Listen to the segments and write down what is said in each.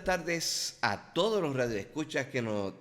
buenas tardes a todos los radioescuchas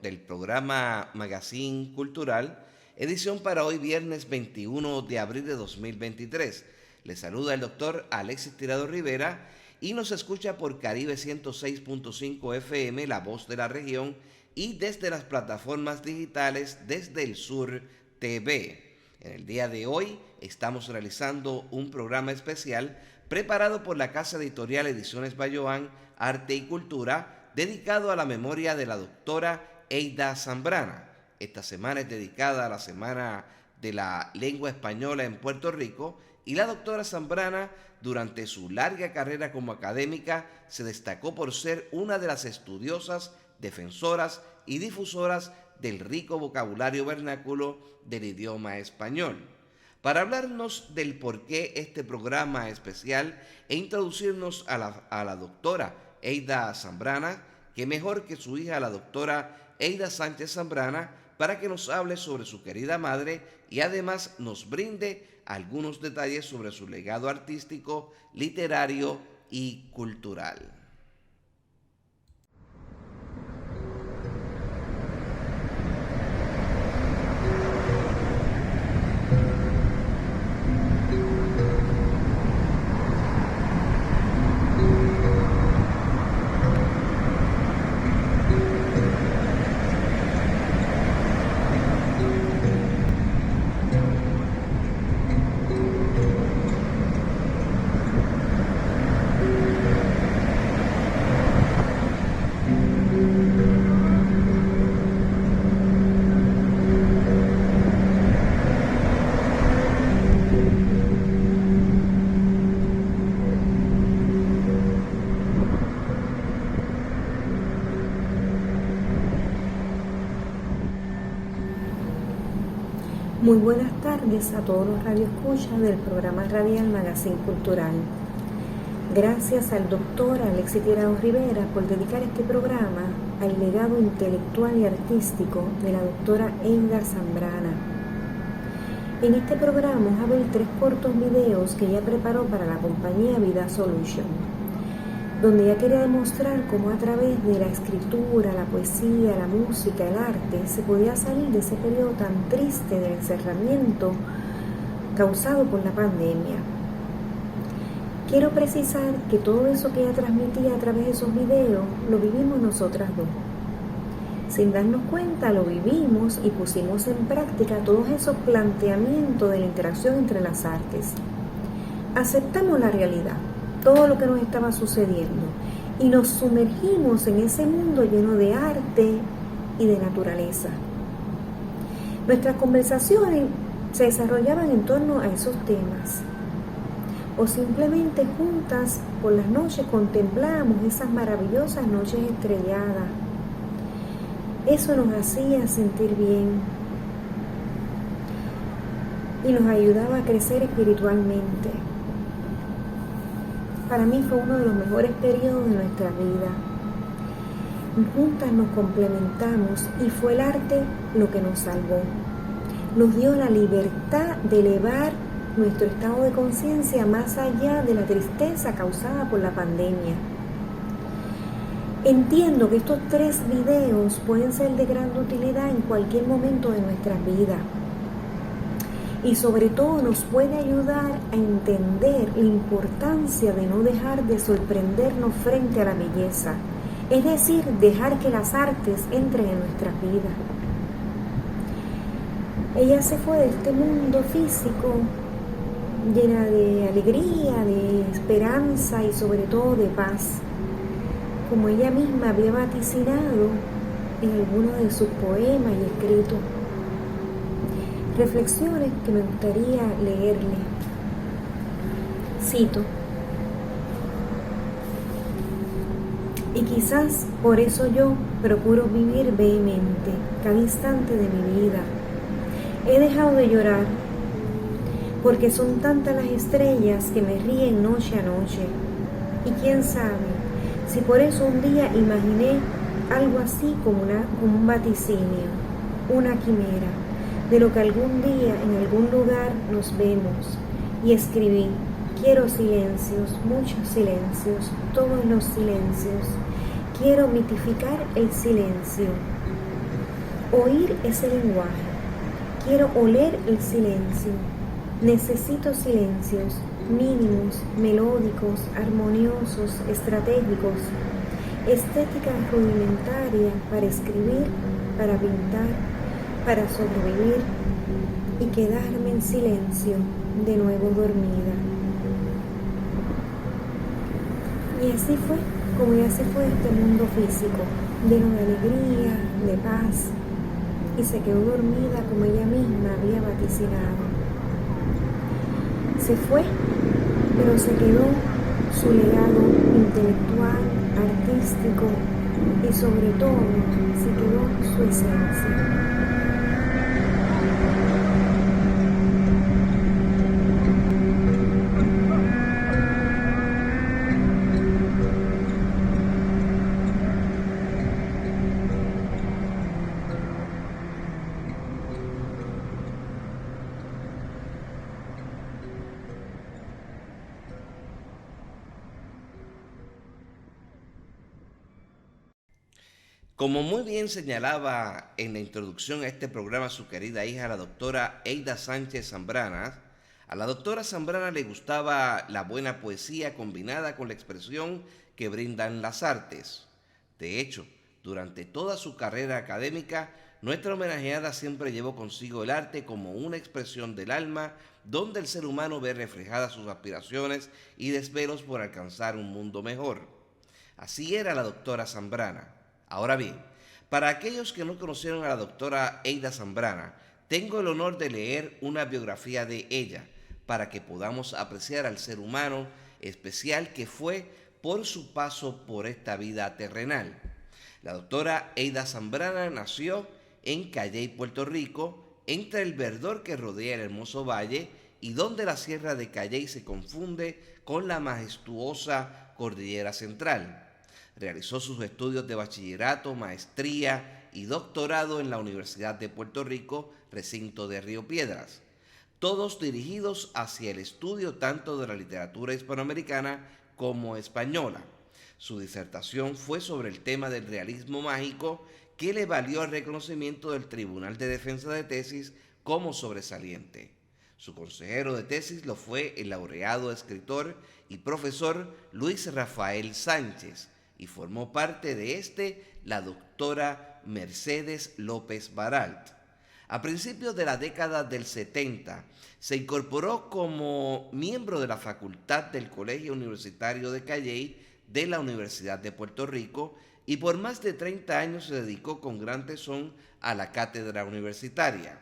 del programa Magazine Cultural, edición para hoy viernes 21 de abril de 2023. Les saluda el doctor Alexis Tirado Rivera y nos escucha por Caribe 106.5 FM, La Voz de la Región, y desde las plataformas digitales Desde el Sur TV. En el día de hoy estamos realizando un programa especial preparado por la Casa Editorial Ediciones Bayoán, Arte y Cultura, dedicado a la memoria de la doctora Eida Zambrana. Esta semana es dedicada a la Semana de la Lengua Española en Puerto Rico, y la doctora Zambrana, durante su larga carrera como académica, se destacó por ser una de las estudiosas, defensoras y difusoras del rico vocabulario vernáculo del idioma español. Para hablarnos del por qué este programa especial e introducirnos a la doctora Eida Zambrana, que mejor que su hija, la doctora Eida Sánchez Zambrana, para que nos hable sobre su querida madre y además nos brinde algunos detalles sobre su legado artístico, literario y cultural. Muy buenas tardes a todos los radioescuchas del programa radial Magazine Cultural. Gracias al doctor Alexis Tirado Rivera por dedicar este programa al legado intelectual y artístico de la doctora Eida Zambrana. En este programa vamos a ver 3 cortos videos que ella preparó para la compañía Vida Solution, donde ella quería demostrar cómo a través de la escritura, la poesía, la música, el arte, se podía salir de ese periodo tan triste del encerramiento causado por la pandemia. Quiero precisar que todo eso que ella transmitía a través de esos videos, lo vivimos nosotras dos. Sin darnos cuenta, lo vivimos y pusimos en práctica todos esos planteamientos de la interacción entre las artes. Aceptamos la realidad, todo lo que nos estaba sucediendo, y nos sumergimos en ese mundo lleno de arte y de naturaleza. Nuestras conversaciones se desarrollaban en torno a esos temas, o simplemente juntas por las noches contemplábamos esas maravillosas noches estrelladas. Eso nos hacía sentir bien y nos ayudaba a crecer espiritualmente. Para mí fue uno de los mejores periodos de nuestra vida. Juntas nos complementamos y fue el arte lo que nos salvó. Nos dio la libertad de elevar nuestro estado de conciencia más allá de la tristeza causada por la pandemia. Entiendo que estos 3 videos pueden ser de gran utilidad en cualquier momento de nuestra vida. Y sobre todo nos puede ayudar a entender la importancia de no dejar de sorprendernos frente a la belleza, es decir, dejar que las artes entren en nuestras vidas. Ella se fue de este mundo físico llena de alegría, de esperanza y sobre todo de paz, como ella misma había vaticinado en algunos de sus poemas y escritos. Reflexiones que me gustaría leerle. Cito: y quizás por eso yo procuro vivir vehemente cada instante de mi vida. He dejado de llorar porque son tantas las estrellas que me ríen noche a noche. Y quién sabe si por eso un día imaginé algo así como un vaticinio, una quimera, de lo que algún día en algún lugar nos vemos, y escribí: quiero silencios, muchos silencios, todos los silencios. Quiero mitificar el silencio. Oír ese lenguaje. Quiero oler el silencio. Necesito silencios mínimos, melódicos, armoniosos, estratégicos, estética rudimentaria para escribir, para pintar, para sobrevivir y quedarme en silencio, de nuevo dormida. Y así fue, como ya se fue este mundo físico, lleno de alegría, de paz, y se quedó dormida como ella misma había vaticinado. Se fue, pero se quedó su legado intelectual, artístico y sobre todo se quedó su esencia. Como muy bien señalaba en la introducción a este programa su querida hija, la doctora Eida Sánchez Zambrana, a la doctora Zambrana le gustaba la buena poesía combinada con la expresión que brindan las artes. De hecho, durante toda su carrera académica, nuestra homenajeada siempre llevó consigo el arte como una expresión del alma, donde el ser humano ve reflejadas sus aspiraciones y desvelos por alcanzar un mundo mejor. Así era la doctora Zambrana. Ahora bien, para aquellos que no conocieron a la doctora Eida Zambrana, tengo el honor de leer una biografía de ella para que podamos apreciar al ser humano especial que fue por su paso por esta vida terrenal. La doctora Eida Zambrana nació en Calley, Puerto Rico, entre el verdor que rodea el hermoso valle y donde la sierra de Calley se confunde con la majestuosa cordillera central. Realizó sus estudios de bachillerato, maestría y doctorado en la Universidad de Puerto Rico, recinto de Río Piedras, todos dirigidos hacia el estudio tanto de la literatura hispanoamericana como española. Su disertación fue sobre el tema del realismo mágico, que le valió el reconocimiento del Tribunal de Defensa de Tesis como sobresaliente. Su consejero de tesis lo fue el laureado escritor y profesor Luis Rafael Sánchez, y formó parte de la doctora Mercedes López Baralt. A principios de la década del 70, se incorporó como miembro de la facultad del Colegio Universitario de Calley de la Universidad de Puerto Rico y por más de 30 años se dedicó con gran tesón a la cátedra universitaria.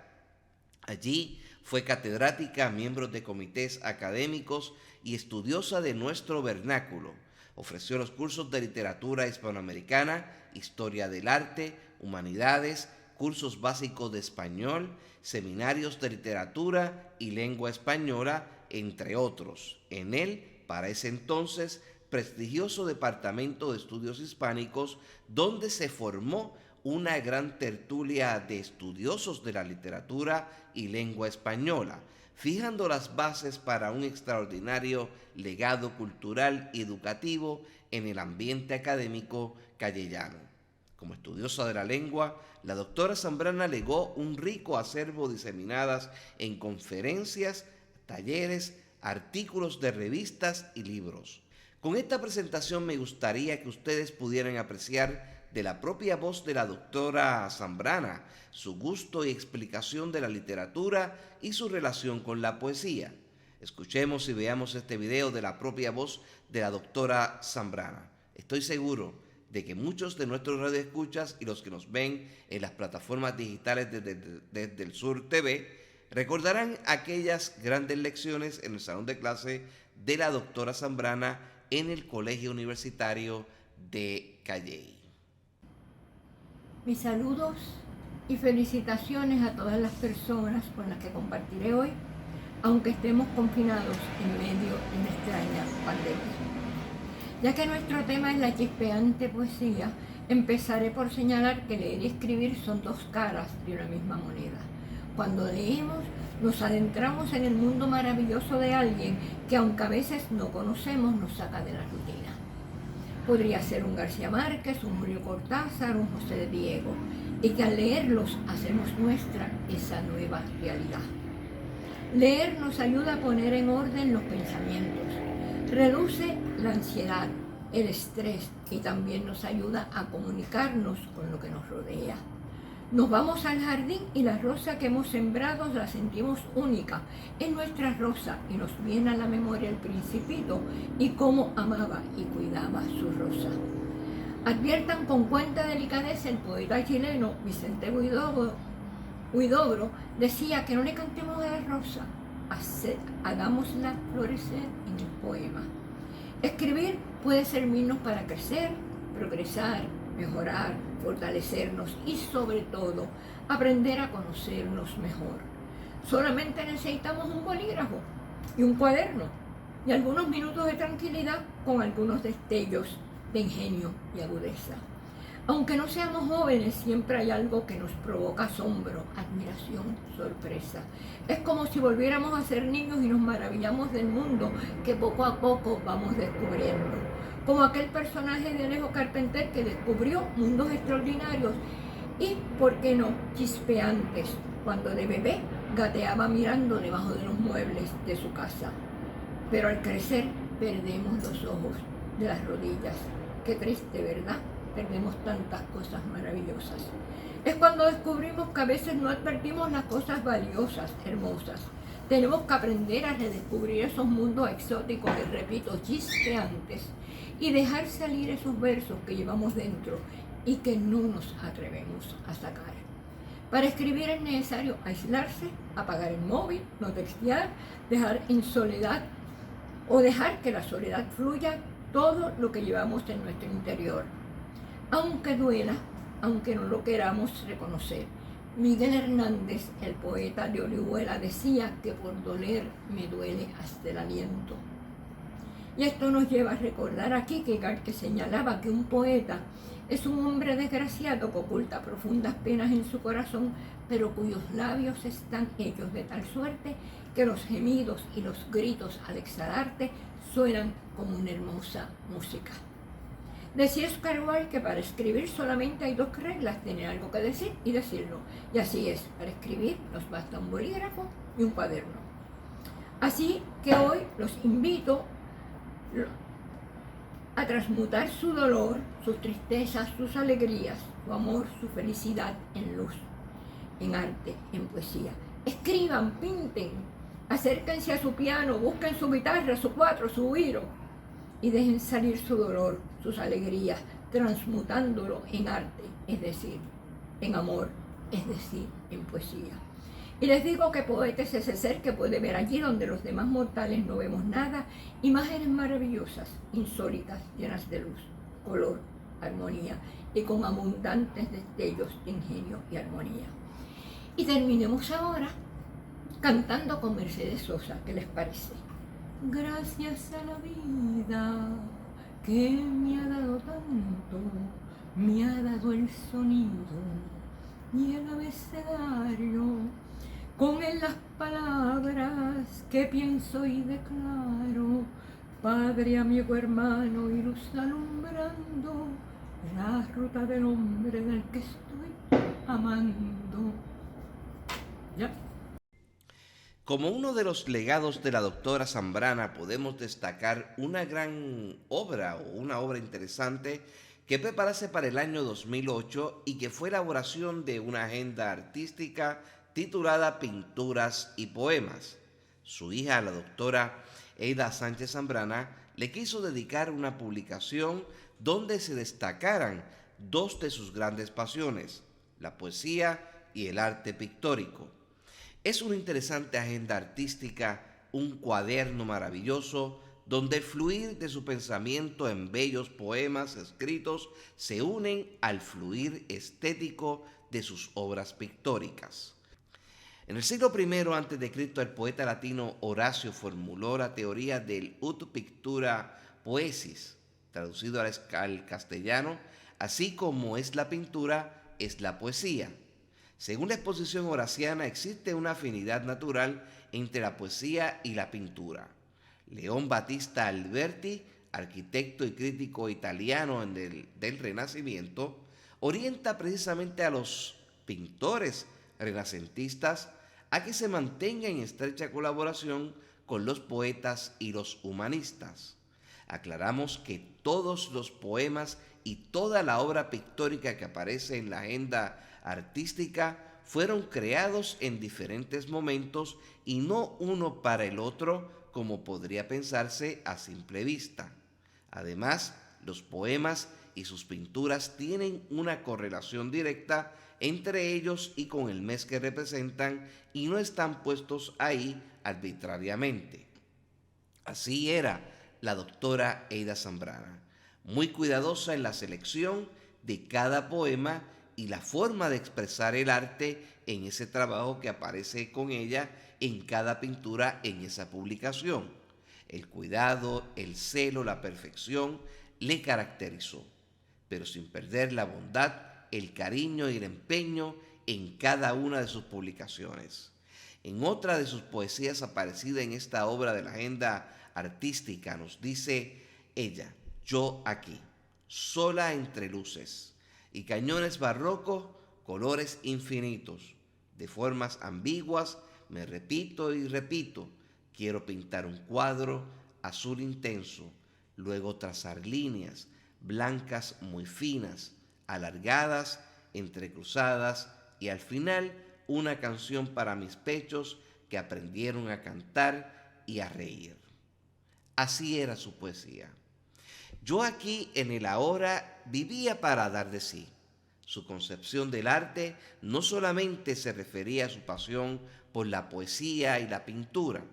Allí fue catedrática, miembro de comités académicos y estudiosa de nuestro vernáculo. Ofreció los cursos de literatura hispanoamericana, historia del arte, humanidades, cursos básicos de español, seminarios de literatura y lengua española, entre otros, en el, para ese entonces, prestigioso Departamento de Estudios Hispánicos, donde se formó una gran tertulia de estudiosos de la literatura y lengua española, fijando las bases para un extraordinario legado cultural y educativo en el ambiente académico calleyano. Como estudiosa de la lengua, la doctora Zambrana legó un rico acervo diseminadas en conferencias, talleres, artículos de revistas y libros. Con esta presentación me gustaría que ustedes pudieran apreciar de la propia voz de la doctora Zambrana su gusto y explicación de la literatura y su relación con la poesía. Escuchemos y veamos este video de la propia voz de la doctora Zambrana. Estoy seguro de que muchos de nuestros radioescuchas y los que nos ven en las plataformas digitales desde el Sur TV recordarán aquellas grandes lecciones en el salón de clase de la doctora Zambrana en el Colegio Universitario de Calley. Mis saludos y felicitaciones a todas las personas con las que compartiré hoy, aunque estemos confinados en medio de una extraña pandemia. Ya que nuestro tema es la chispeante poesía, empezaré por señalar que leer y escribir son dos caras de una misma moneda. Cuando leemos, nos adentramos en el mundo maravilloso de alguien que, aunque a veces no conocemos, nos saca de la rutina. Podría ser un García Márquez, un Julio Cortázar, un José de Diego, y que al leerlos hacemos nuestra esa nueva realidad. Leer nos ayuda a poner en orden los pensamientos, reduce la ansiedad, el estrés y también nos ayuda a comunicarnos con lo que nos rodea. Nos vamos al jardín y la rosa que hemos sembrado la sentimos única. Es nuestra rosa y nos viene a la memoria el Principito y cómo amaba y cuidaba su rosa. Adviertan con cuánta delicadeza el poeta chileno Vicente Huidobro decía que no le cantemos a la rosa, hagámosla florecer en el poema. Escribir puede servirnos para crecer, progresar, mejorar, fortalecernos y sobre todo aprender a conocernos mejor. Solamente necesitamos un bolígrafo y un cuaderno y algunos minutos de tranquilidad con algunos destellos de ingenio y agudeza. Aunque no seamos jóvenes, siempre hay algo que nos provoca asombro, admiración, sorpresa. Es como si volviéramos a ser niños y nos maravillamos del mundo que poco a poco vamos descubriendo. Como aquel personaje de Alejo Carpenter que descubrió mundos extraordinarios y, ¿por qué no?, chispeantes, cuando de bebé gateaba mirando debajo de los muebles de su casa. Pero al crecer perdemos los ojos de las rodillas. Qué triste, ¿verdad? Perdemos tantas cosas maravillosas. Es cuando descubrimos que a veces no advertimos las cosas valiosas, hermosas. Tenemos que aprender a redescubrir esos mundos exóticos, y repito, chispeantes, y dejar salir esos versos que llevamos dentro y que no nos atrevemos a sacar. Para escribir es necesario aislarse, apagar el móvil, no textear, dejar en soledad o dejar que la soledad fluya todo lo que llevamos en nuestro interior. Aunque duela, aunque no lo queramos reconocer. Miguel Hernández, el poeta de Orihuela, decía que por doler me duele hasta el aliento. Y esto nos lleva a recordar a Kierkegaard, que señalaba que un poeta es un hombre desgraciado que oculta profundas penas en su corazón, pero cuyos labios están hechos de tal suerte que los gemidos y los gritos al exhalarte suenan como una hermosa música. Decía Oscar Wilde que para escribir solamente hay dos reglas: tener algo que decir y decirlo. Y así es, para escribir nos basta un bolígrafo y un cuaderno. Así que hoy los invito a transmutar su dolor, sus tristezas, sus alegrías, su amor, su felicidad en luz, en arte, en poesía. Escriban, pinten, acérquense a su piano, busquen su guitarra, su cuatro, su güiro y dejen salir su dolor, sus alegrías, transmutándolo en arte, es decir, en amor, es decir, en poesía. Y les digo que poeta es ese ser que puede ver allí donde los demás mortales no vemos nada, imágenes maravillosas, insólitas, llenas de luz, color, armonía y con abundantes destellos de ingenio y armonía. Y terminemos ahora cantando con Mercedes Sosa, ¿qué les parece? Gracias a la vida que me ha dado tanto, me ha dado el sonido y el abecedario, con él las palabras que pienso y declaro, Padre, amigo, hermano y luz alumbrando la ruta del hombre del que estoy amando. Ya. Como uno de los legados de la doctora Zambrana podemos destacar una gran obra o una obra interesante que preparase para el año 2008 y que fue elaboración de una agenda artística titulada Pinturas y Poemas. Su hija, la doctora Eida Sánchez Zambrana, le quiso dedicar una publicación donde se destacaran dos de sus grandes pasiones, la poesía y el arte pictórico. Es una interesante agenda artística, un cuaderno maravilloso donde el fluir de su pensamiento en bellos poemas escritos se unen al fluir estético de sus obras pictóricas. En el siglo I a.C., el poeta latino Horacio formuló la teoría del ut pictura poesis, traducido al castellano, así como es la pintura, es la poesía. Según la exposición horaciana, existe una afinidad natural entre la poesía y la pintura. León Battista Alberti arquitecto y crítico italiano del Renacimiento, orienta precisamente a los pintores renacentistas a que se mantengan en estrecha colaboración con los poetas y los humanistas. Aclaramos que todos los poemas y toda la obra pictórica que aparece en la agenda artística fueron creados en diferentes momentos y no uno para el otro como podría pensarse a simple vista. Además, los poemas y sus pinturas tienen una correlación directa entre ellos y con el mes que representan y no están puestos ahí arbitrariamente. Así era la doctora Eida Zambrana, muy cuidadosa en la selección de cada poema y la forma de expresar el arte en ese trabajo que aparece con ella en cada pintura en esa publicación. El cuidado, el celo, la perfección le caracterizó, pero sin perder la bondad, el cariño y el empeño en cada una de sus publicaciones. En otra de sus poesías aparecida en esta obra de la agenda artística nos dice ella: yo aquí, sola entre luces y cañones barrocos, colores infinitos, de formas ambiguas, me repito y repito, quiero pintar un cuadro azul intenso, luego trazar líneas blancas muy finas, alargadas, entrecruzadas y al final una canción para mis pechos que aprendieron a cantar y a reír. Así era su poesía. Yo aquí en el ahora vivía para dar de sí. Su concepción del arte no solamente se refería a su pasión por la poesía y la pintura,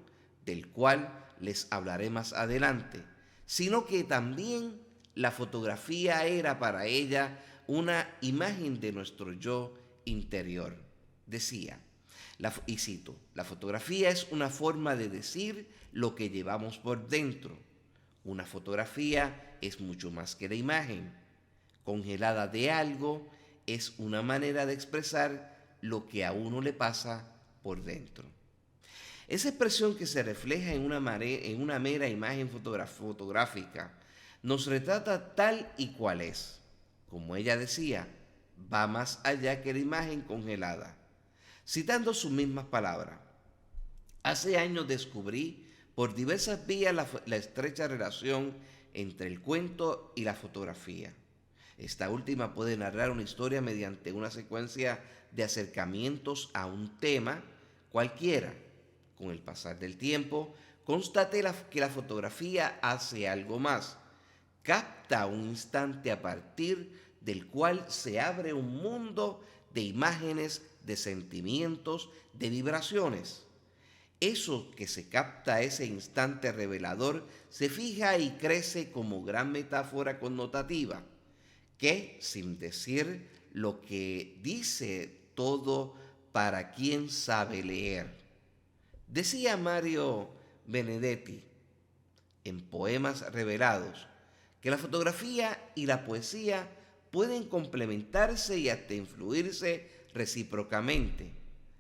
del cual les hablaré más adelante, sino que también la fotografía era para ella una imagen de nuestro yo interior. Decía, y cito, la fotografía es una forma de decir lo que llevamos por dentro. Una fotografía es mucho más que la imagen. Congelada de algo es una manera de expresar lo que a uno le pasa por dentro. Esa expresión que se refleja en una mera imagen fotográfica nos retrata tal y cual es. Como ella decía, va más allá que la imagen congelada. Citando sus mismas palabras, hace años descubrí por diversas vías la estrecha relación entre el cuento y la fotografía. Esta última puede narrar una historia mediante una secuencia de acercamientos a un tema cualquiera. Con el pasar del tiempo, constaté que la fotografía hace algo más. Capta un instante a partir del cual se abre un mundo de imágenes, de sentimientos, de vibraciones. Eso que se capta, ese instante revelador, se fija y crece como gran metáfora connotativa, que, sin decir lo que dice todo para quien sabe leer. Decía Mario Benedetti en Poemas Revelados que la fotografía y la poesía pueden complementarse y hasta influirse recíprocamente.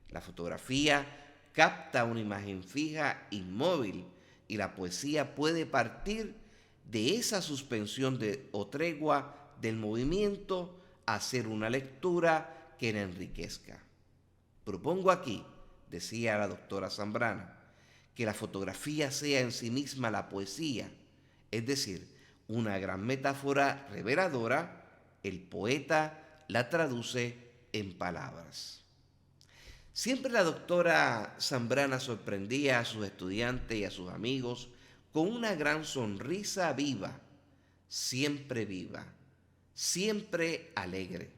La fotografía capta una imagen fija, inmóvil, y la poesía puede partir de esa suspensión o tregua del movimiento a hacer una lectura que la enriquezca. Propongo aquí, decía la doctora Zambrana, que la fotografía sea en sí misma la poesía, es decir, una gran metáfora reveladora. El poeta la traduce en palabras. Siempre la doctora Zambrana sorprendía a sus estudiantes y a sus amigos con una gran sonrisa viva, siempre alegre,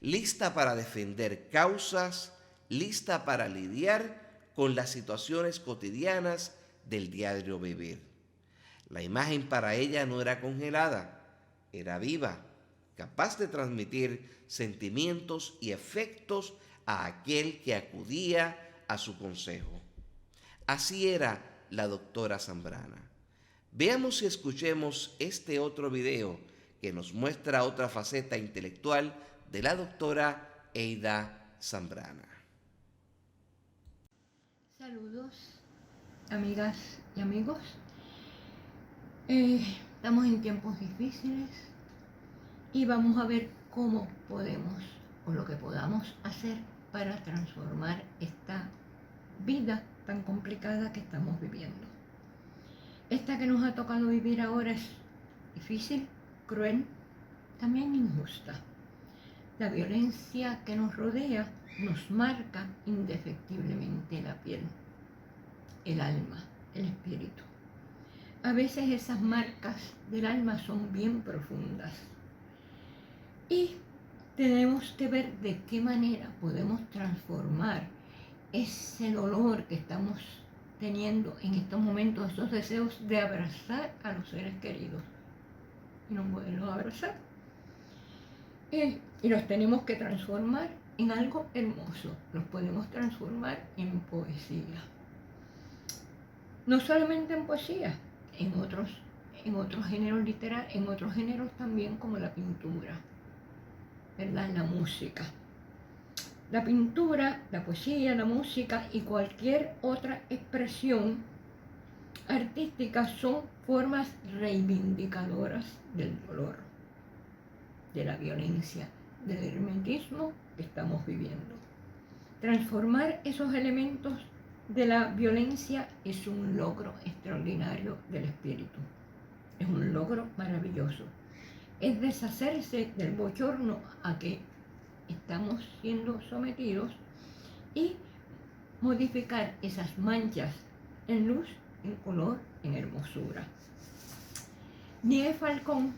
lista para defender causas, lista para lidiar con las situaciones cotidianas del diario vivir. La imagen para ella no era congelada, era viva, capaz de transmitir sentimientos y efectos a aquel que acudía a su consejo. Así era la doctora Zambrana. Veamos y escuchemos este otro video que nos muestra otra faceta intelectual de la doctora Eida Zambrana. Saludos, amigas y amigos. Estamos en tiempos difíciles y vamos a ver cómo podemos o lo que podamos hacer para transformar esta vida tan complicada que estamos viviendo. Esta que nos ha tocado vivir ahora es difícil, cruel, también injusta. La violencia que nos rodea nos marca indefectiblemente la piel, el alma, el espíritu. A veces esas marcas del alma son bien profundas y tenemos que ver de qué manera podemos transformar ese dolor que estamos teniendo en estos momentos, esos deseos de abrazar a los seres queridos y no poderlos abrazar. Y los tenemos que transformar en algo hermoso, los podemos transformar en poesía. No solamente en poesía, en otros géneros literarios, en otros géneros también como la pintura, ¿verdad? La música. La pintura, la poesía, la música y cualquier otra expresión artística son formas reivindicadoras del dolor, de la violencia, del hermetismo que estamos viviendo. Transformar esos elementos de la violencia es un logro extraordinario del espíritu. Es un logro maravilloso. Es deshacerse del bochorno a que estamos siendo sometidos y modificar esas manchas en luz, en color, en hermosura. Nieves Falcón,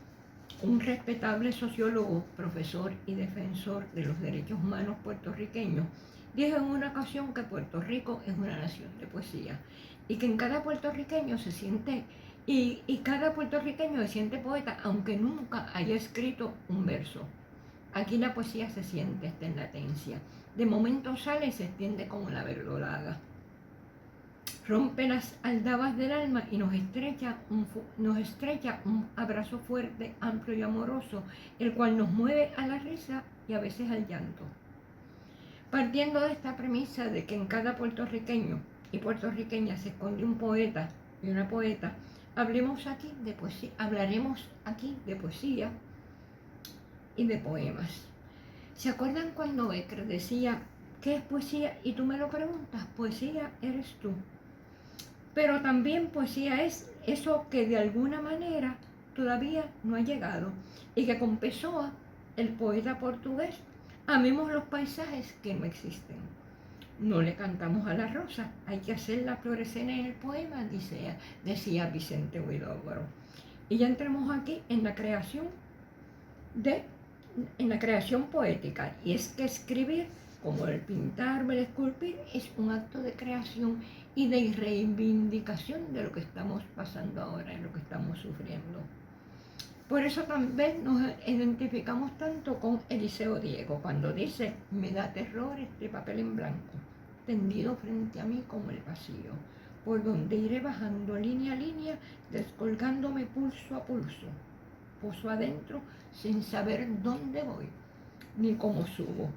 un respetable sociólogo, profesor y defensor de los derechos humanos puertorriqueños, dijo en una ocasión que Puerto Rico es una nación de poesía y que en cada puertorriqueño se siente cada puertorriqueño se siente poeta aunque nunca haya escrito un verso. Aquí la poesía se siente, está en latencia. De momento sale y se extiende como la verdolaga. Rompe las aldabas del alma y nos estrecha un abrazo fuerte, amplio y amoroso, el cual nos mueve a la risa y a veces al llanto. Partiendo de esta premisa de que en cada puertorriqueño y puertorriqueña se esconde un poeta y una poeta, hablaremos aquí de poesía y de poemas. ¿Se acuerdan cuando Becker decía, ¿qué es poesía? Y tú me lo preguntas, poesía eres tú. Pero también poesía es eso que de alguna manera todavía no ha llegado y que con Pessoa, el poeta portugués, amemos los paisajes que no existen. No le cantamos a la rosa, hay que hacerla florecer en el poema, decía Vicente Huidobro. Y ya entramos aquí en la creación poética, y es que escribir, como el pintar o el esculpir, es un acto de creación y de reivindicación de lo que estamos pasando ahora, en lo que estamos sufriendo. Por eso también nos identificamos tanto con Eliseo Diego, cuando dice, me da terror este papel en blanco, tendido frente a mí como el vacío, por donde iré bajando línea a línea, descolgándome pulso a pulso, pozo adentro, sin saber dónde voy, ni cómo subo.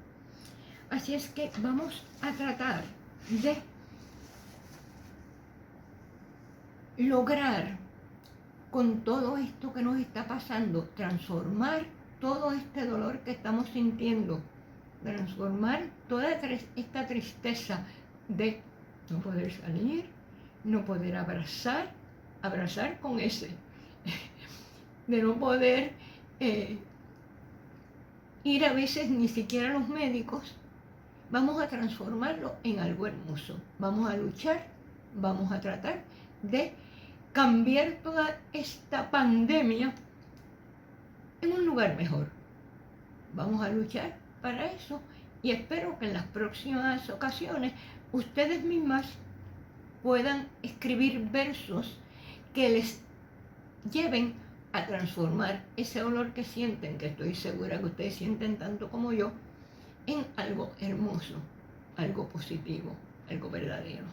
Así es que vamos a tratar de lograr con todo esto que nos está pasando, transformar todo este dolor que estamos sintiendo, transformar toda esta tristeza de no poder salir, no poder abrazar con ese, de no poder ir a veces ni siquiera a los médicos. Vamos a transformarlo en algo hermoso, vamos a luchar, vamos a tratar de cambiar toda esta pandemia en un lugar mejor. Vamos a luchar para eso y espero que en las próximas ocasiones ustedes mismas puedan escribir versos que les lleven a transformar ese dolor que sienten, que estoy segura que ustedes sienten tanto como yo, en algo hermoso, algo positivo, algo verdadero.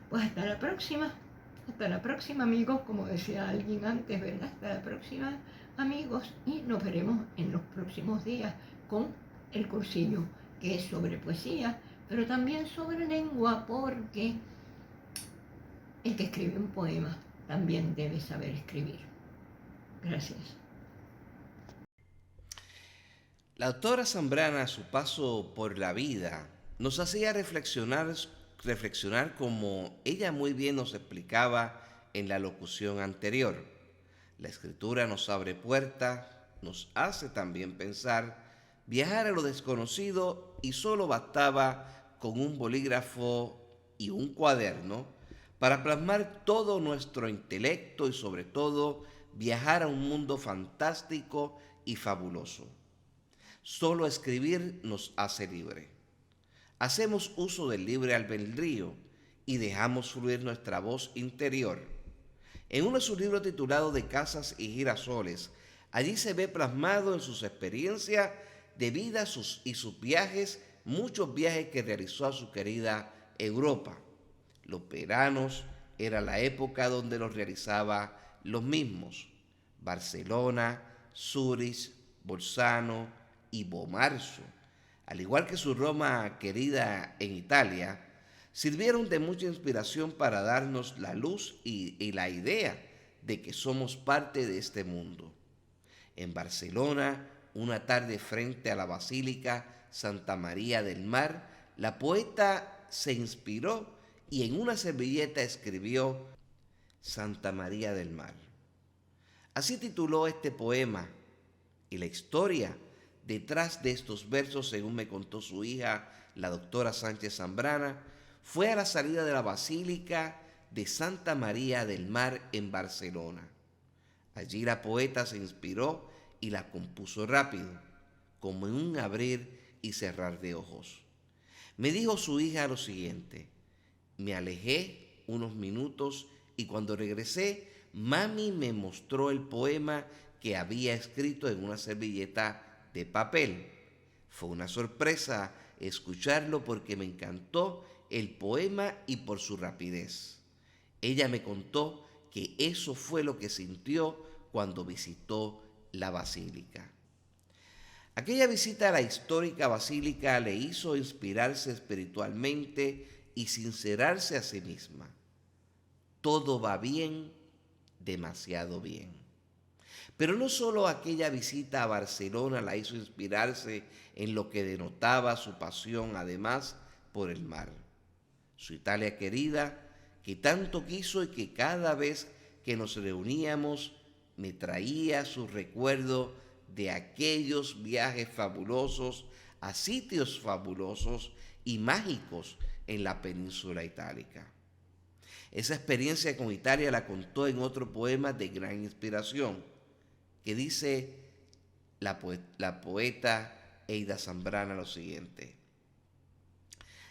Pues hasta la próxima amigos, como decía alguien antes, ¿verdad? Hasta la próxima amigos y nos veremos en los próximos días con el cursillo que es sobre poesía, pero también sobre lengua, porque el que escribe un poema también debe saber escribir. Gracias. La doctora Zambrana, a su paso por la vida, nos hacía reflexionar como ella muy bien nos explicaba en la locución anterior. La escritura nos abre puertas, nos hace también pensar, viajar a lo desconocido y solo bastaba con un bolígrafo y un cuaderno para plasmar todo nuestro intelecto y sobre todo viajar a un mundo fantástico y fabuloso. Solo escribir nos hace libre. Hacemos uso del libre albedrío y dejamos fluir nuestra voz interior. En uno de sus libros titulado De Casas y Girasoles, allí se ve plasmado en sus experiencias de vida y sus viajes, muchos viajes que realizó a su querida Europa. Los veranos era la época donde los realizaba los mismos. Barcelona, Zúrich, Bolzano y Bomarzo, al igual que su Roma querida en Italia, sirvieron de mucha inspiración para darnos la luz y la idea de que somos parte de este mundo. En Barcelona, una tarde frente a la Basílica Santa María del Mar, la poeta se inspiró y en una servilleta escribió Santa María del Mar. Así tituló este poema, y la historia detrás de estos versos, según me contó su hija, la doctora Sánchez Zambrana, fue a la salida de la Basílica de Santa María del Mar en Barcelona. Allí la poeta se inspiró y la compuso rápido, como en un abrir y cerrar de ojos. Me dijo su hija lo siguiente: me alejé unos minutos y cuando regresé, mami me mostró el poema que había escrito en una servilleta de papel. Fue una sorpresa escucharlo porque me encantó el poema y por su rapidez. Ella me contó que eso fue lo que sintió cuando visitó la basílica. Aquella visita a la histórica basílica le hizo inspirarse espiritualmente y sincerarse a sí misma. Todo va bien, demasiado bien. Pero no solo aquella visita a Barcelona la hizo inspirarse en lo que denotaba su pasión, además, por el mar. Su Italia querida, que tanto quiso y que cada vez que nos reuníamos me traía su recuerdo de aquellos viajes fabulosos a sitios fabulosos y mágicos en la península itálica. Esa experiencia con Italia la contó en otro poema de gran inspiración, que dice la poeta Eida Zambrana lo siguiente: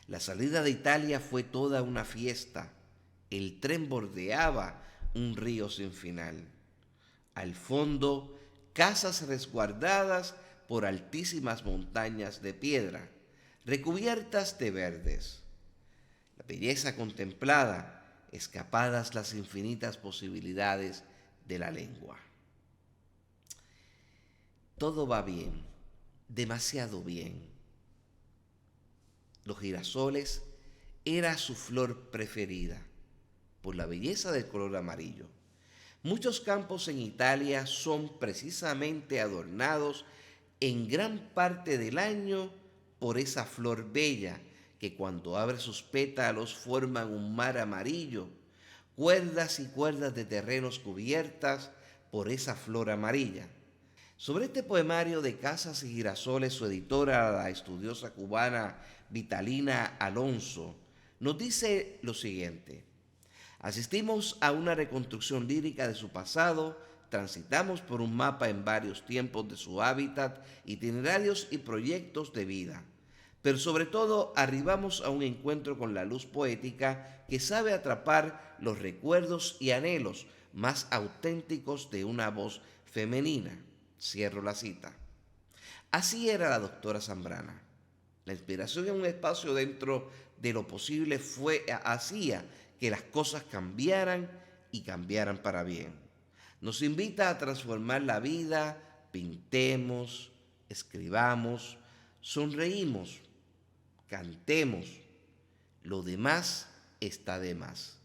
la salida de Italia fue toda una fiesta, el tren bordeaba un río sin final. Al fondo, casas resguardadas por altísimas montañas de piedra, recubiertas de verdes. La belleza contemplada, escapadas las infinitas posibilidades de la lengua. Todo va bien, demasiado bien. Los girasoles era su flor preferida, por la belleza del color amarillo. Muchos campos en Italia son precisamente adornados en gran parte del año por esa flor bella que cuando abre sus pétalos forman un mar amarillo, cuerdas y cuerdas de terrenos cubiertas por esa flor amarilla. Sobre este poemario de Casas y Girasoles, su editora, la estudiosa cubana Vitalina Alonso, nos dice lo siguiente: asistimos a una reconstrucción lírica de su pasado, transitamos por un mapa en varios tiempos de su hábitat, itinerarios y proyectos de vida, pero sobre todo arribamos a un encuentro con la luz poética que sabe atrapar los recuerdos y anhelos más auténticos de una voz femenina. Cierro la cita. Así era la doctora Zambrana. La inspiración en un espacio dentro de lo posible hacía que las cosas cambiaran y cambiaran para bien. Nos invita a transformar la vida, pintemos, escribamos, sonreímos, cantemos. Lo demás está de más.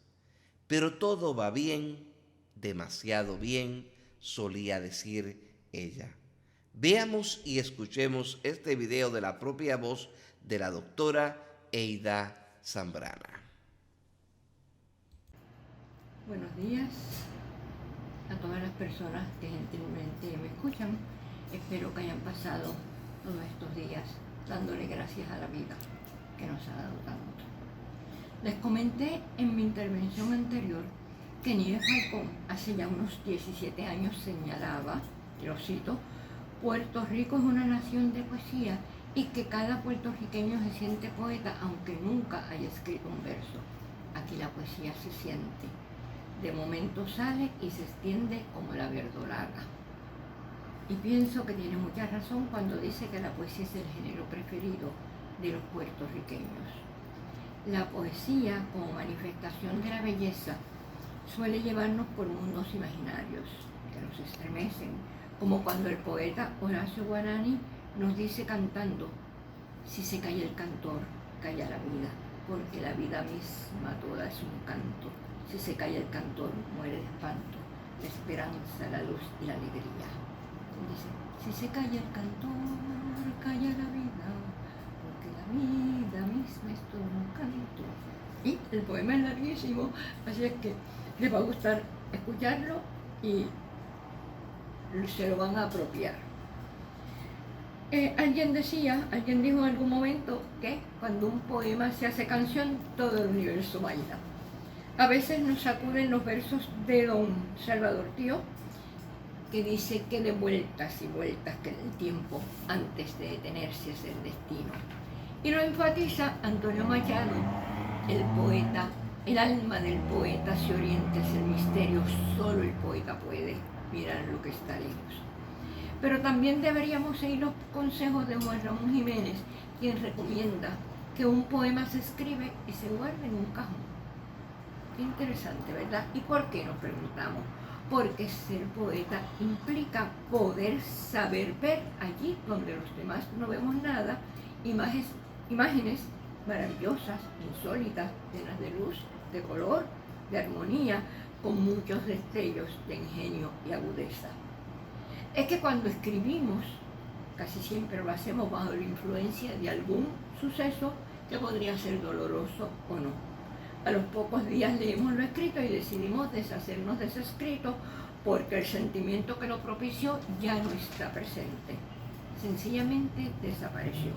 Pero todo va bien, demasiado bien, solía decir ella. Veamos y escuchemos este video de la propia voz de la doctora Eida Zambrana. Buenos días a todas las personas que gentilmente me escuchan. Espero que hayan pasado todos estos días dándole gracias a la vida que nos ha dado tanto. Les comenté en mi intervención anterior que Nieves Falcón hace ya unos 17 años señalaba, y lo cito, Puerto Rico es una nación de poesía y que cada puertorriqueño se siente poeta aunque nunca haya escrito un verso. Aquí la poesía se siente. De momento sale y se extiende como la verdolaga. Y pienso que tiene mucha razón cuando dice que la poesía es el género preferido de los puertorriqueños. La poesía, como manifestación de la belleza, suele llevarnos por mundos imaginarios que nos estremecen, como cuando el poeta Horacio Guarani nos dice cantando: si se calla el cantor, calla la vida, porque la vida misma toda es un canto. Si se calla el cantor, muere de espanto la esperanza, la luz y la alegría. Dice: si se calla el cantor, calla la vida, porque la vida misma es todo un canto. Y el poema es larguísimo, así es que les va a gustar escucharlo y se lo van a apropiar. Alguien dijo en algún momento que cuando un poema se hace canción, todo el universo baila. A veces nos sacuden los versos de don Salvador Tío, que dice que de vueltas y vueltas que el tiempo antes de detenerse es el destino. Y lo enfatiza Antonio Machado, el poeta. El alma del poeta se orienta hacia el misterio, solo el poeta puede mirar lo que está lejos. Pero también deberíamos seguir los consejos de Juan Ramón Jiménez, quien recomienda que un poema se escribe y se guarde en un cajón. Qué interesante, ¿verdad? ¿Y por qué nos preguntamos? Porque ser poeta implica poder saber ver allí donde los demás no vemos nada, imágenes maravillosas, insólitas, llenas de luz, de color, de armonía, con muchos destellos de ingenio y agudeza. Es que cuando escribimos, casi siempre lo hacemos bajo la influencia de algún suceso que podría ser doloroso o no. A los pocos días leemos lo escrito y decidimos deshacernos de ese escrito porque el sentimiento que lo propició ya no está presente. Sencillamente desapareció.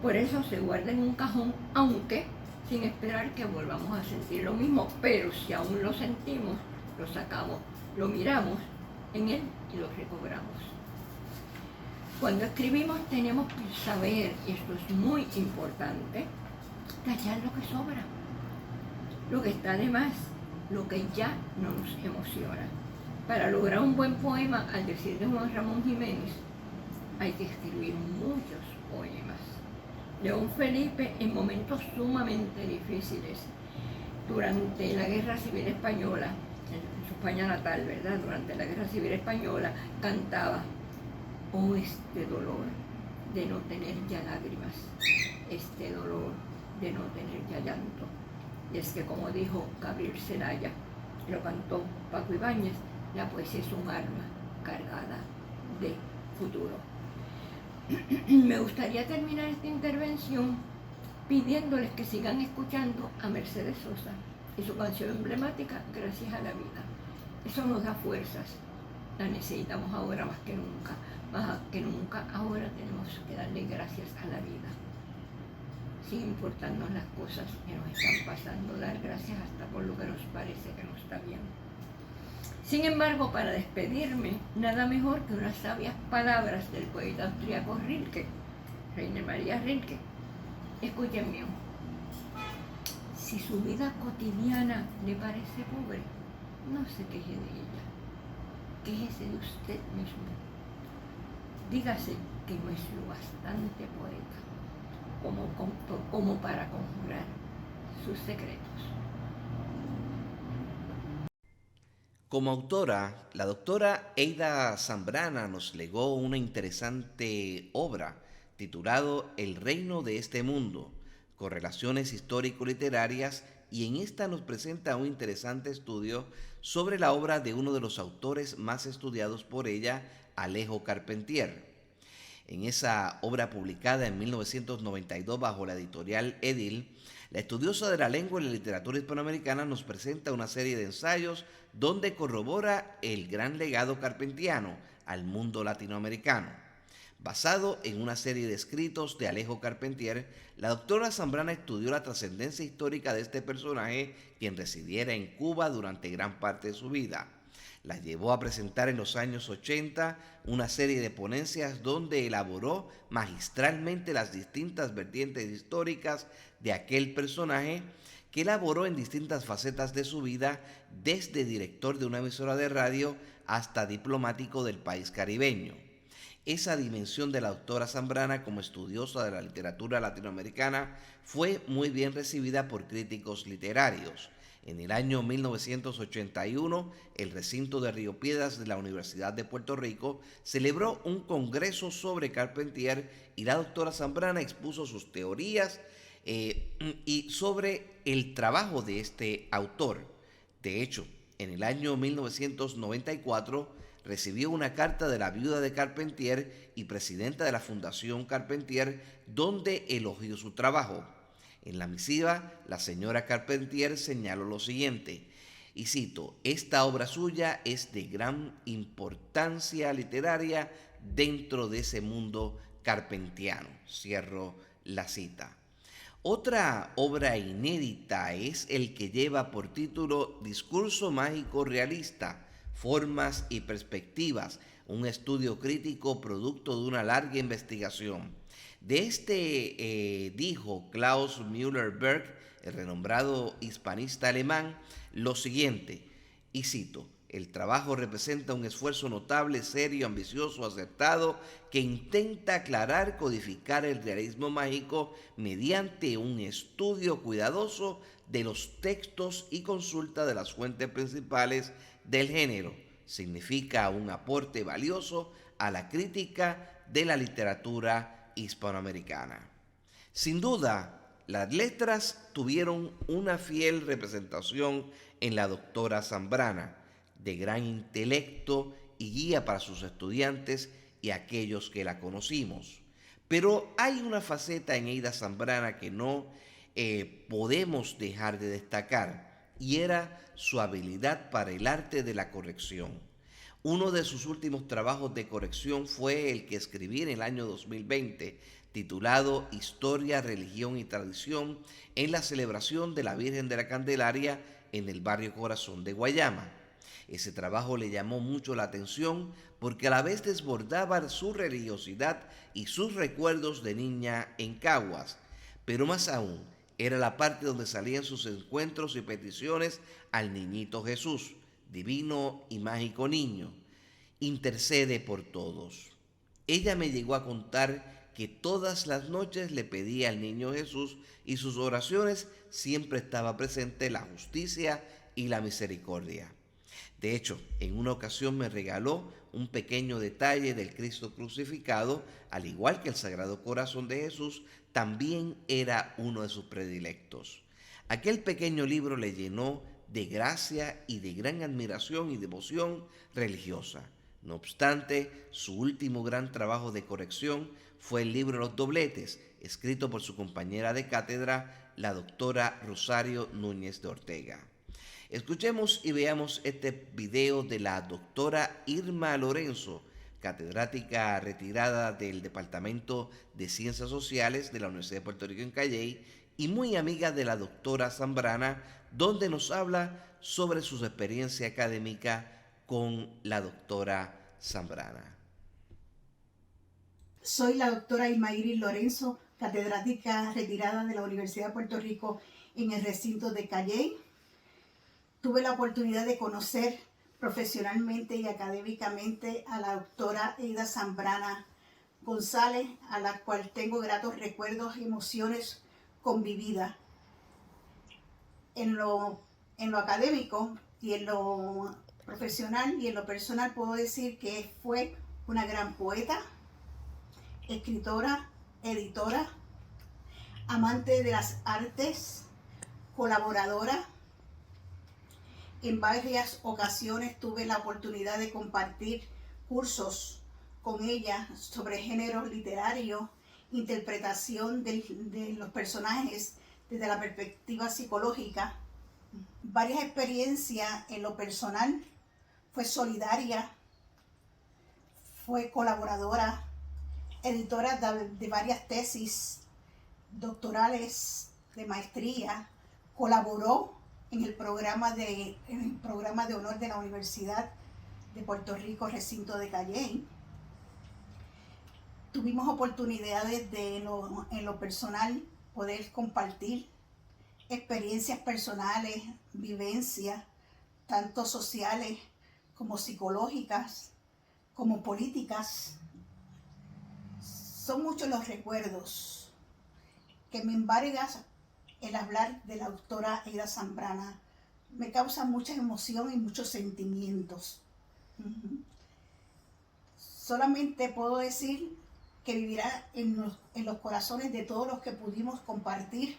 Por eso se guarda en un cajón, aunque sin esperar que volvamos a sentir lo mismo. Pero si aún lo sentimos, lo sacamos, lo miramos en él y lo recobramos. Cuando escribimos tenemos que saber, y esto es muy importante, callar lo que sobra, lo que está de más, lo que ya no nos emociona. Para lograr un buen poema, al decir de Juan Ramón Jiménez, hay que escribir muchos poemas. León Felipe, en momentos sumamente difíciles, durante la Guerra Civil Española, en su España natal, ¿verdad? Durante la Guerra Civil Española, cantaba: oh, este dolor de no tener ya lágrimas, este dolor de no tener ya llanto. Y es que, como dijo Gabriel Celaya, lo cantó Paco Ibáñez, la poesía es un arma cargada de futuro. Me gustaría terminar esta intervención pidiéndoles que sigan escuchando a Mercedes Sosa y su canción emblemática, Gracias a la vida. Eso nos da fuerzas, la necesitamos ahora más que nunca, ahora tenemos que darle gracias a la vida. Sin importarnos las cosas que nos están pasando, dar gracias hasta por lo que nos parece que no está bien. Sin embargo, para despedirme, nada mejor que unas sabias palabras del poeta austríaco Rilke, Rainer Maria Rilke. Escuchen bien: si su vida cotidiana le parece pobre, no se queje de ella, quéjese de usted mismo. Dígase que no es lo bastante poeta como para conjurar sus secretos. Como autora, la doctora Eida Zambrana nos legó una interesante obra titulado El reino de este mundo, correlaciones histórico-literarias y en esta nos presenta un interesante estudio sobre la obra de uno de los autores más estudiados por ella, Alejo Carpentier. En esa obra publicada en 1992 bajo la editorial Edil, la estudiosa de la lengua y la literatura hispanoamericana nos presenta una serie de ensayos donde corrobora el gran legado carpentiano al mundo latinoamericano. Basado en una serie de escritos de Alejo Carpentier, la doctora Zambrana estudió la trascendencia histórica de este personaje, quien residiera en Cuba durante gran parte de su vida. La llevó a presentar en los años 80 una serie de ponencias donde elaboró magistralmente las distintas vertientes históricas de aquel personaje, que elaboró en distintas facetas de su vida, desde director de una emisora de radio hasta diplomático del país caribeño. Esa dimensión de la doctora Zambrana como estudiosa de la literatura latinoamericana fue muy bien recibida por críticos literarios. En el año 1981, el recinto de Río Piedras de la Universidad de Puerto Rico celebró un congreso sobre Carpentier y la doctora Zambrana expuso sus teorías y sobre el trabajo de este autor. De hecho, en el año 1994 recibió una carta de la viuda de Carpentier y presidenta de la Fundación Carpentier, donde elogió su trabajo. En la misiva, la señora Carpentier señaló lo siguiente, y cito: esta obra suya es de gran importancia literaria dentro de ese mundo carpentiano. Cierro la cita. Otra obra inédita es el que lleva por título Discurso Mágico Realista, Formas y Perspectivas, un estudio crítico producto de una larga investigación. De este dijo Klaus Müller-Berg, el renombrado hispanista alemán, lo siguiente, y cito: el trabajo representa un esfuerzo notable, serio, ambicioso, acertado, que intenta aclarar, codificar el realismo mágico mediante un estudio cuidadoso de los textos y consulta de las fuentes principales del género. Significa un aporte valioso a la crítica de la literatura hispanoamericana. Sin duda, las letras tuvieron una fiel representación en la doctora Zambrana, de gran intelecto y guía para sus estudiantes y aquellos que la conocimos. Pero hay una faceta en Eida Zambrana que no podemos dejar de destacar, y era su habilidad para el arte de la corrección. Uno de sus últimos trabajos de corrección fue el que escribí en el año 2020, titulado Historia, Religión y Tradición en la celebración de la Virgen de la Candelaria en el barrio Corazón de Guayama. Ese trabajo le llamó mucho la atención porque a la vez desbordaba su religiosidad y sus recuerdos de niña en Caguas, pero más aún era la parte donde salían sus encuentros y peticiones al niñito Jesús, divino y mágico niño. Intercede por todos. Ella me llegó a contar que todas las noches le pedía al niño Jesús y sus oraciones siempre estaba presente la justicia y la misericordia. De hecho, en una ocasión me regaló un pequeño detalle del Cristo crucificado, al igual que el Sagrado Corazón de Jesús, también era uno de sus predilectos. Aquel pequeño libro le llenó de gracia y de gran admiración y devoción religiosa. No obstante, su último gran trabajo de corrección fue el libro Los Dobletes, escrito por su compañera de cátedra, la doctora Rosario Núñez de Ortega. Escuchemos y veamos este video de la doctora Irma Lorenzo, catedrática retirada del Departamento de Ciencias Sociales de la Universidad de Puerto Rico en Calley y muy amiga de la doctora Zambrana, donde nos habla sobre su experiencia académica con la doctora Zambrana. Soy la doctora Irma Iris Lorenzo, catedrática retirada de la Universidad de Puerto Rico en el recinto de Calley. Tuve la oportunidad de conocer profesionalmente y académicamente a la doctora Eida Zambrana González, a la cual tengo gratos recuerdos y emociones convividas. En lo académico y en lo profesional y en lo personal puedo decir que fue una gran poeta, escritora, editora, amante de las artes, colaboradora. En varias ocasiones tuve la oportunidad de compartir cursos con ella sobre género literario, interpretación de los personajes desde la perspectiva psicológica. Varias experiencias en lo personal. Fue solidaria, fue colaboradora, editora de varias tesis doctorales de maestría, colaboró en el programa de honor de la Universidad de Puerto Rico, recinto de Calley. Tuvimos oportunidades de en lo personal poder compartir experiencias personales, vivencias, tanto sociales como psicológicas, como políticas. Son muchos los recuerdos que me embarga el hablar de la doctora Eida Zambrana. Me causa mucha emoción y muchos sentimientos. Solamente puedo decir que vivirá en los corazones de todos los que pudimos compartir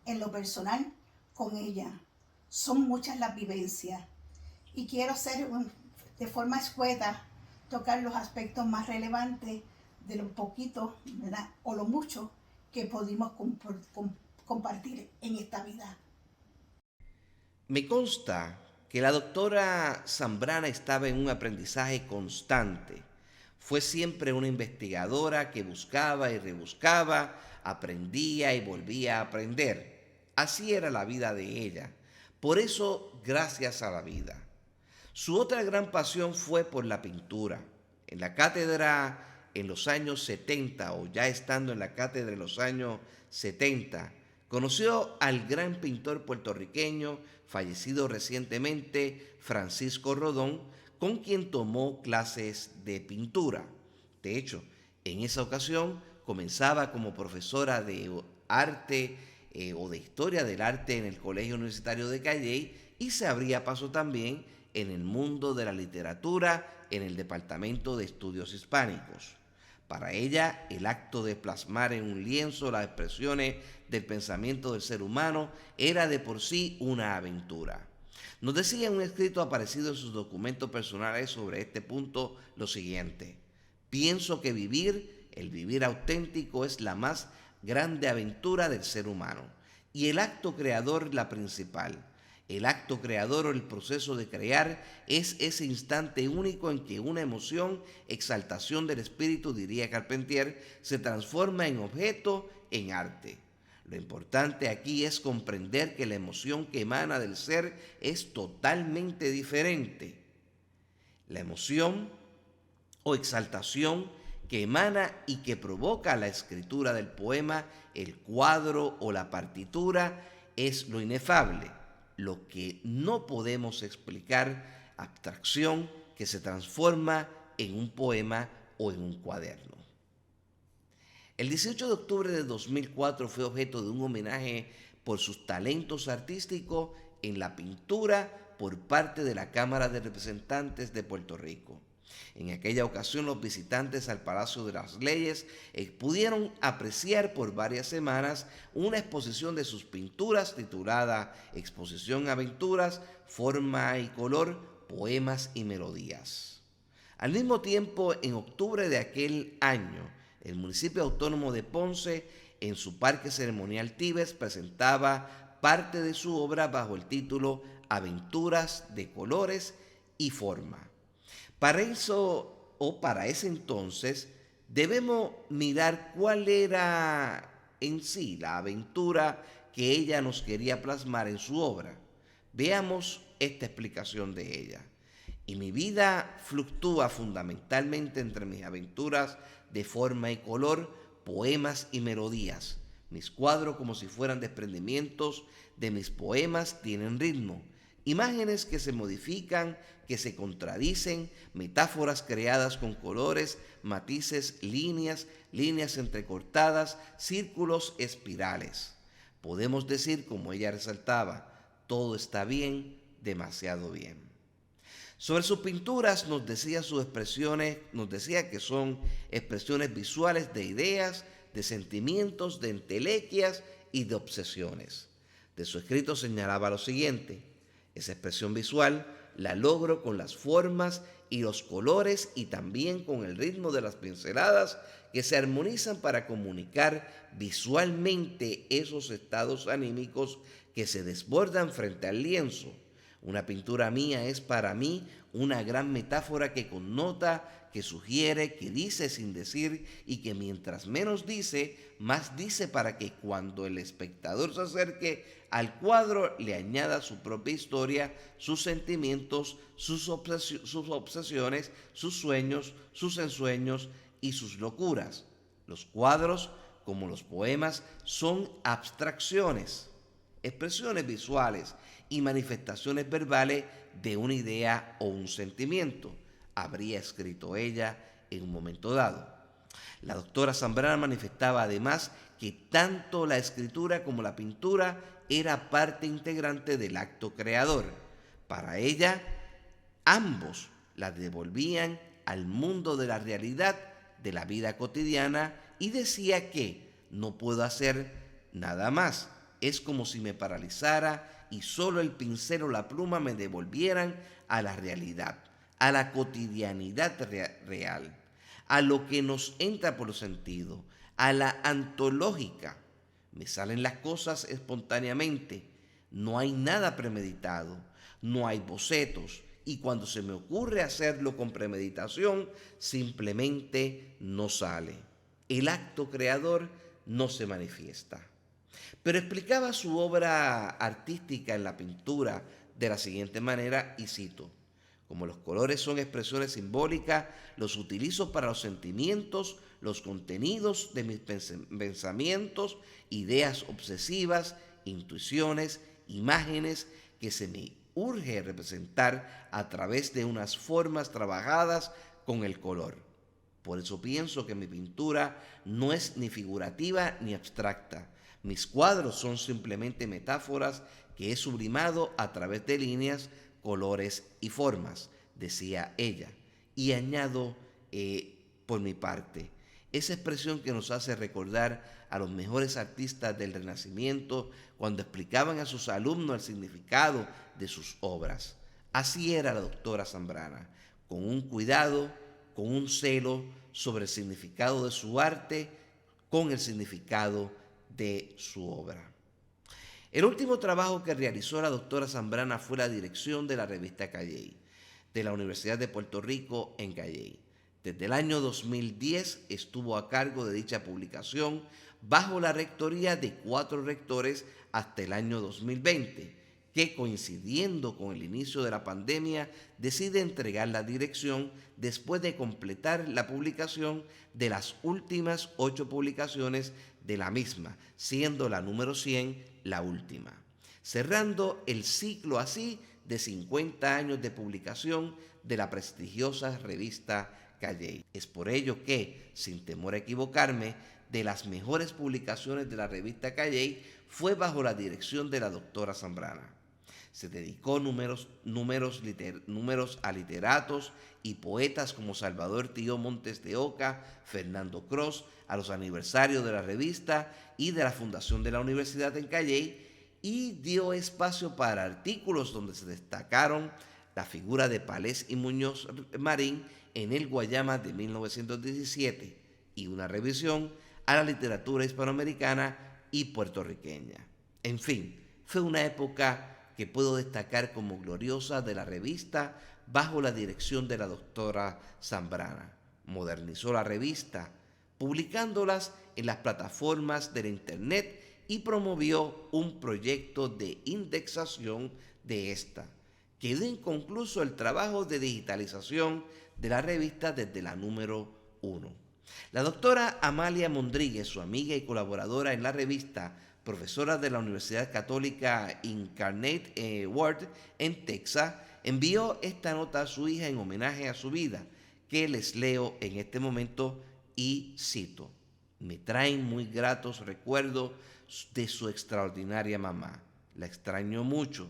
en lo personal con ella. Son muchas las vivencias y quiero de forma escueta tocar los aspectos más relevantes de lo poquito, ¿verdad?, o lo mucho que pudimos compartir en esta vida. Me consta que la doctora Zambrana estaba en un aprendizaje constante. Fue siempre una investigadora que buscaba y rebuscaba, aprendía y volvía a aprender. Así era la vida de ella. Por eso, gracias a la vida. Su otra gran pasión fue por la pintura. En la cátedra en los años 70, o ya estando en la cátedra en los años 70, conoció al gran pintor puertorriqueño, fallecido recientemente, Francisco Rodón, con quien tomó clases de pintura. De hecho, en esa ocasión comenzaba como profesora de arte o de historia del arte en el Colegio Universitario de Calley y se abría paso también en el mundo de la literatura en el Departamento de Estudios Hispánicos. Para ella, el acto de plasmar en un lienzo las expresiones del pensamiento del ser humano era de por sí una aventura. Nos decía en un escrito aparecido en sus documentos personales sobre este punto lo siguiente: pienso que el vivir auténtico es la más grande aventura del ser humano y el acto creador la principal. El acto creador o el proceso de crear es ese instante único en que una emoción, exaltación del espíritu, diría Carpentier, se transforma en objeto, en arte. Lo importante aquí es comprender que la emoción que emana del ser es totalmente diferente. La emoción o exaltación que emana y que provoca la escritura del poema, el cuadro o la partitura es lo inefable, lo que no podemos explicar, abstracción que se transforma en un poema o en un cuaderno. El 18 de octubre de 2004 fue objeto de un homenaje por sus talentos artísticos en la pintura por parte de la Cámara de Representantes de Puerto Rico. En aquella ocasión, los visitantes al Palacio de las Leyes pudieron apreciar por varias semanas una exposición de sus pinturas titulada Exposición Aventuras, Forma y Color, Poemas y Melodías. Al mismo tiempo, en octubre de aquel año, el municipio autónomo de Ponce, en su Parque Ceremonial Tibes, presentaba parte de su obra bajo el título Aventuras de Colores y Forma. Para ese entonces, debemos mirar cuál era en sí la aventura que ella nos quería plasmar en su obra. Veamos esta explicación de ella. Y mi vida fluctúa fundamentalmente entre mis aventuras de forma y color, poemas y melodías. Mis cuadros, como si fueran desprendimientos de mis poemas, tienen ritmo. Imágenes que se modifican, que se contradicen, metáforas creadas con colores, matices, líneas entrecortadas, círculos, espirales. Podemos decir, como ella resaltaba, todo está bien, demasiado bien. Sobre sus pinturas nos decía que son expresiones visuales de ideas, de sentimientos, de entelequias y de obsesiones. De su escrito señalaba lo siguiente: esa expresión visual la logro con las formas y los colores y también con el ritmo de las pinceladas que se armonizan para comunicar visualmente esos estados anímicos que se desbordan frente al lienzo. Una pintura mía es para mí una gran metáfora que connota, que sugiere, que dice sin decir y que mientras menos dice, más dice para que cuando el espectador se acerque al cuadro le añada su propia historia, sus sentimientos, sus obsesiones, sus sueños, sus ensueños y sus locuras. Los cuadros, como los poemas, son abstracciones, expresiones visuales y manifestaciones verbales de una idea o un sentimiento, habría escrito ella en un momento dado. La doctora Zambrana manifestaba además que tanto la escritura como la pintura era parte integrante del acto creador. Para ella, ambos la devolvían al mundo de la realidad de la vida cotidiana y decía que no puedo hacer nada más. Es como si me paralizara y solo el pincel o la pluma me devolvieran a la realidad, a la cotidianidad real, a lo que nos entra por los sentidos, a la antológica. Me salen las cosas espontáneamente, no hay nada premeditado, no hay bocetos, y cuando se me ocurre hacerlo con premeditación, simplemente no sale. El acto creador no se manifiesta. Pero explicaba su obra artística en la pintura de la siguiente manera, y cito: como los colores son expresiones simbólicas, los utilizo para los sentimientos, los contenidos de mis pensamientos, ideas obsesivas, intuiciones, imágenes que se me urge representar a través de unas formas trabajadas con el color. Por eso pienso que mi pintura no es ni figurativa ni abstracta. Mis cuadros son simplemente metáforas que he sublimado a través de líneas, colores y formas, decía ella. Y añado, por mi parte, esa expresión que nos hace recordar a los mejores artistas del Renacimiento cuando explicaban a sus alumnos el significado de sus obras. Así era la doctora Zambrana, con un cuidado, con un celo sobre el significado de su arte, con el significado de su obra. El último trabajo que realizó la doctora Zambrana fue la dirección de la revista Calley, de la Universidad de Puerto Rico en Calley. Desde el año 2010 estuvo a cargo de dicha publicación bajo la rectoría de 4 rectores hasta el año 2020, que coincidiendo con el inicio de la pandemia decide entregar la dirección después de completar la publicación de las últimas 8 publicaciones de la misma, siendo la número 100 la última, cerrando el ciclo así de 50 años de publicación de la prestigiosa revista Calley. Es por ello que, sin temor a equivocarme, de las mejores publicaciones de la revista Calley fue bajo la dirección de la doctora Zambrana. Se dedicó números a literatos y poetas como Salvador Tío Montes de Oca, Fernando Cross, a los aniversarios de la revista y de la fundación de la universidad en Calley, y dio espacio para artículos donde se destacaron la figura de Palés y Muñoz Marín en el Guayama de 1917 y una revisión a la literatura hispanoamericana y puertorriqueña. En fin, fue una época que puedo destacar como gloriosa de la revista bajo la dirección de la doctora Zambrana. Modernizó la revista, publicándolas en las plataformas del Internet y promovió un proyecto de indexación de esta. Quedó inconcluso el trabajo de digitalización de la revista desde la número 1. La doctora Amalia Mondríguez, su amiga y colaboradora en la revista, profesora de la Universidad Católica Incarnate Word en Texas, envió esta nota a su hija en homenaje a su vida, que les leo en este momento y cito: me traen muy gratos recuerdos de su extraordinaria mamá. La extraño mucho.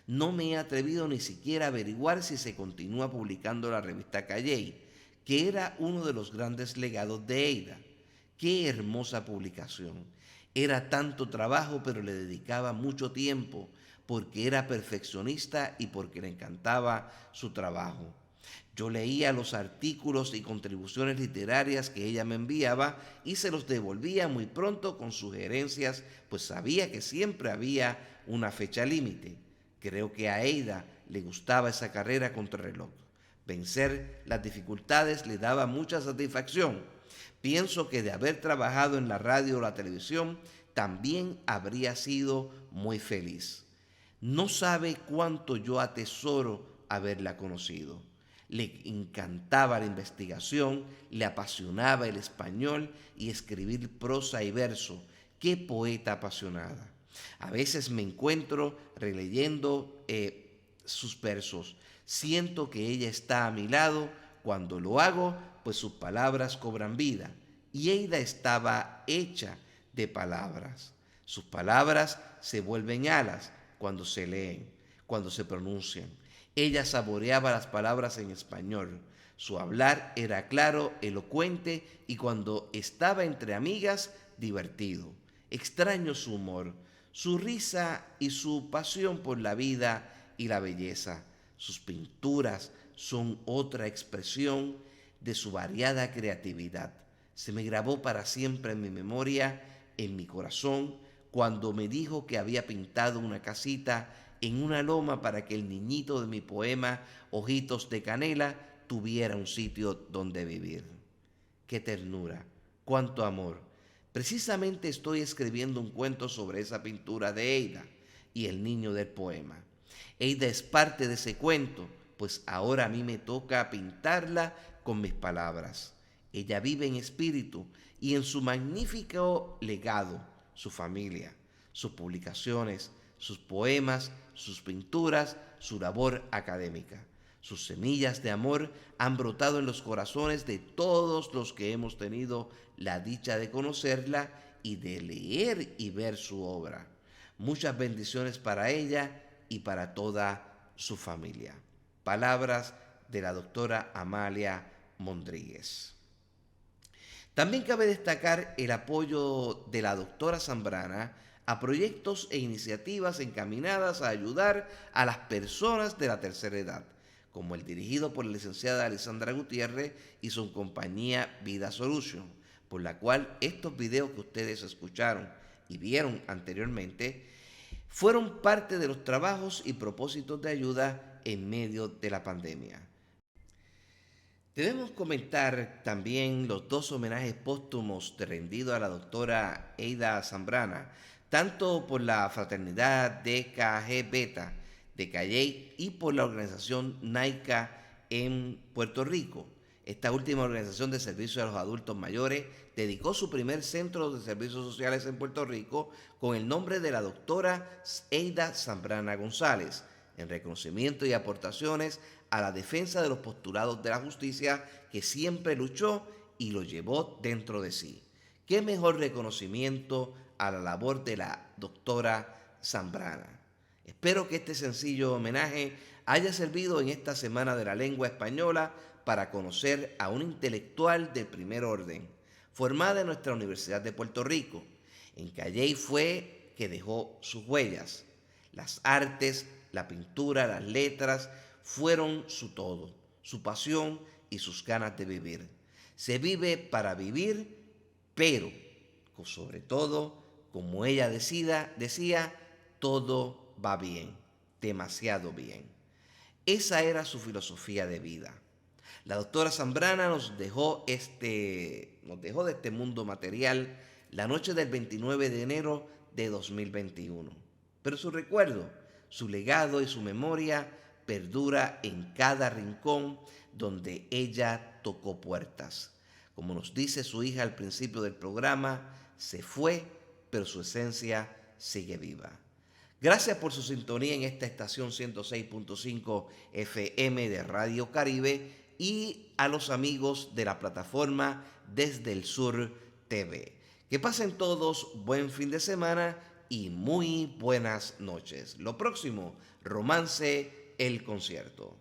No me he atrevido ni siquiera a averiguar si se continúa publicando la revista Calley, que era uno de los grandes legados de Eida. ¡Qué hermosa publicación! Era tanto trabajo, pero le dedicaba mucho tiempo porque era perfeccionista y porque le encantaba su trabajo. Yo leía los artículos y contribuciones literarias que ella me enviaba y se los devolvía muy pronto con sugerencias, pues sabía que siempre había una fecha límite. Creo que a Eida le gustaba esa carrera contrarreloj. Vencer las dificultades le daba mucha satisfacción. Pienso que de haber trabajado en la radio o la televisión, también habría sido muy feliz. No sabe cuánto yo atesoro haberla conocido. Le encantaba la investigación, le apasionaba el español y escribir prosa y verso. ¡Qué poeta apasionada! A veces me encuentro releyendo sus versos. Siento que ella está a mi lado. Cuando lo hago, pues sus palabras cobran vida. Y Eida estaba hecha de palabras. Sus palabras se vuelven alas cuando se leen, cuando se pronuncian. Ella saboreaba las palabras en español. Su hablar era claro, elocuente y cuando estaba entre amigas, divertido. Extraño su humor, su risa y su pasión por la vida y la belleza. Sus pinturas son otra expresión de su variada creatividad. Se me grabó para siempre en mi memoria, en mi corazón, cuando me dijo que había pintado una casita en una loma para que el niñito de mi poema Ojitos de Canela tuviera un sitio donde vivir. ¡Qué ternura! ¡Cuánto amor! Precisamente estoy escribiendo un cuento sobre esa pintura de Eida y el niño del poema. Eida es parte de ese cuento, pues ahora a mí me toca pintarla con mis palabras. Ella vive en espíritu y en su magnífico legado, su familia, sus publicaciones, sus poemas, sus pinturas, su labor académica. Sus semillas de amor han brotado en los corazones de todos los que hemos tenido la dicha de conocerla y de leer y ver su obra. Muchas bendiciones para ella y para toda su familia. Palabras de la doctora Amalia Mondríguez. También cabe destacar el apoyo de la doctora Zambrana a proyectos e iniciativas encaminadas a ayudar a las personas de la tercera edad, como el dirigido por la licenciada Alessandra Gutiérrez y su compañía Vida Solution, por la cual estos videos que ustedes escucharon y vieron anteriormente fueron parte de los trabajos y propósitos de ayuda en medio de la pandemia. Debemos comentar también los dos homenajes póstumos rendidos a la doctora Eida Zambrana, tanto por la Fraternidad DKG Beta de Calley y por la organización NAICA en Puerto Rico. Esta última organización de servicios a los adultos mayores dedicó su primer centro de servicios sociales en Puerto Rico con el nombre de la doctora Eida Zambrana González, en reconocimiento y aportaciones a la defensa de los postulados de la justicia que siempre luchó y lo llevó dentro de sí. ¿Qué mejor reconocimiento a la labor de la doctora Zambrana? Espero que este sencillo homenaje haya servido en esta Semana de la Lengua Española para conocer a una intelectual de primer orden, formada en nuestra Universidad de Puerto Rico. En Calley fue que dejó sus huellas. Las artes, la pintura, las letras fueron su todo, su pasión y sus ganas de vivir. Se vive para vivir, pero sobre todo, como ella decía, todo va bien, demasiado bien. Esa era su filosofía de vida. La doctora Zambrana nos dejó de este mundo material la noche del 29 de enero de 2021. Pero su recuerdo, su legado y su memoria perdura en cada rincón donde ella tocó puertas. Como nos dice su hija al principio del programa, se fue, pero su esencia sigue viva. Gracias por su sintonía en esta estación 106.5 FM de Radio Caribe y a los amigos de la plataforma Desde el Sur TV. Que pasen todos buen fin de semana y muy buenas noches. Lo próximo, Romance, el concierto.